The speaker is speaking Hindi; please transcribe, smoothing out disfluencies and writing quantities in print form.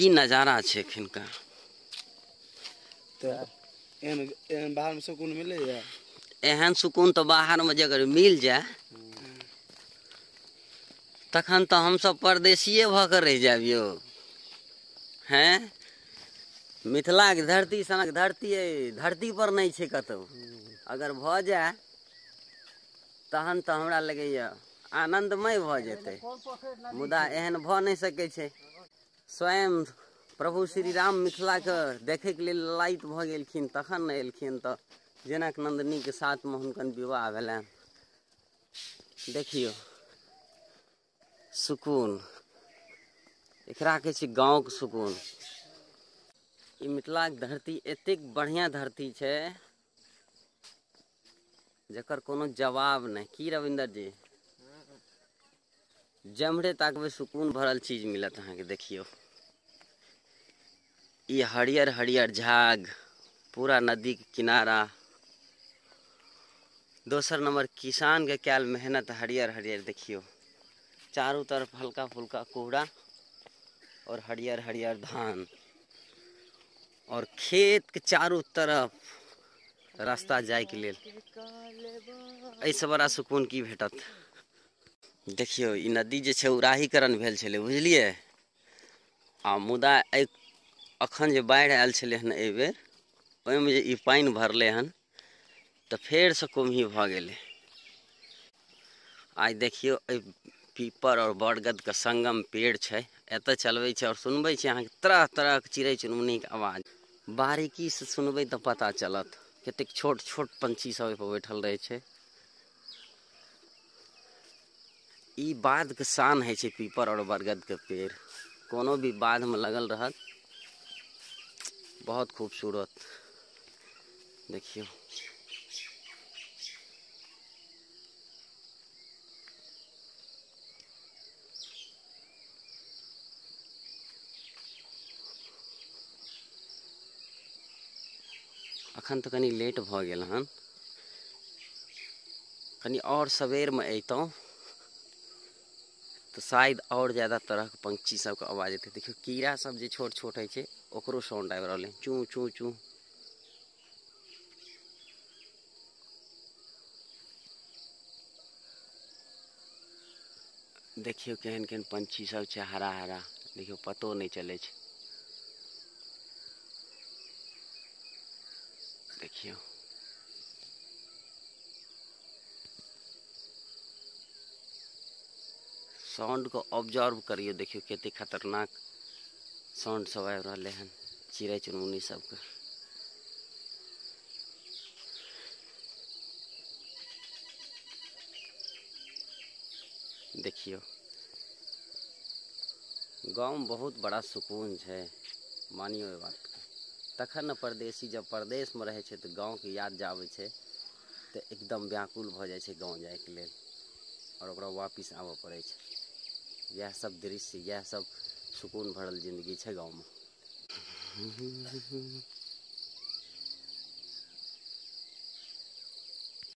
की नजारा छै एखनका। तो एहन बाहर में सुकून मिले या? एहन सुकून तो बाहर में अगर मिल जाए तखन तो हम सब परदेशिये भ के रह जाब यो। हैं मिथिला के धरती सनक धरती पर नहीं छै कतौ। अगर भ जाए तहन तो हमरा लगैया आनंदमय भ जेतै, मुदा एहन भ नहीं सकै छै। स्वयं प्रभु श्री राम मिथिला के देखे के लेल लायत भ गेलखिन तखन न एलखिन त जनक नंदिनी के साथ में हुनकर विवाह भेलैन। देखियो सुकून, एकरा कहै छै गाँव के सुकून। ई मिथिला के धरती एतेक बढ़िया धरती छै जकर कोनो जवाब नहीं। की रविंदर जी, जमरे ताकबे सुकून भरल चीज मिलत अहाँ के। देखियो ये हरियर हरियर झाग, पूरा नदी के किनारा। दोसर नंबर किसान के कैल मेहनत हरियर हरियर। देखियो चारों तरफ हल्का फुल्का कोहरा और हरियर हरियर धान, और खेत के चारों तरफ रास्ता जाय के लेल। ऐसे बड़ा सुकून की भेटत। देखियो ई नदी जे छै उराहीकरण भेल छलै, बुझलिए। आ मुदा अखन जे बाढ़ि आयल छलै हन एहि बेर, ओहिमे जे ई पानि भरलै हन तऽ फेर से कुम्ही भऽ गेलै। आज देखियो पीपर और बरगद के संगम पेड़ छै, एतऽ चलबै छै और सुनबै छै अहाँ के तरह तरह के चिड़ै चुनमुनी के आवाज। बारीकी से सुनबै तऽ पता चलत कतेक छोट छोट पंछी सब ओहि पर बैठल रहे छै। ई बाध के शान है छै पीपर और बरगद के पेड़। कोनो भी बाध में लगल रहत, बहुत खूबसूरत। देखियो अखन तो कनी लेट भ गेल हन, कनी और सवेर में अयतौं तो शायद और ज्यादा तरह के पंछी सब के आवाज एतै। देखियो कीड़ा सब जे छोट छोट है छै ओकरो साउंड आबि रहल है, चू चू चू। देखियो केहन केहन पंछी सब छै, हरा हरा। देखियो पतो नहीं चले छै। देखियो साउंड को ऑब्जर्व करियो। देखियो कते खतरनाक साउंड सब आबि रहले हन चिड़ै चुनमुनी सबके। देखियो गाँव में बहुत बड़ा सुकून छै, मानियो ए बात के। तखन न परदेसी जब परदेश में रहे छै तो गाँव के याद जाबे छै तो एकदम व्याकुल भ जाय छै गाँव जाय के लेल, और ओकरा वापिस आबऽ पड़े छै। यह सब दृश्य, यह सब सुकून भरल जिंदगी छै गाँव में।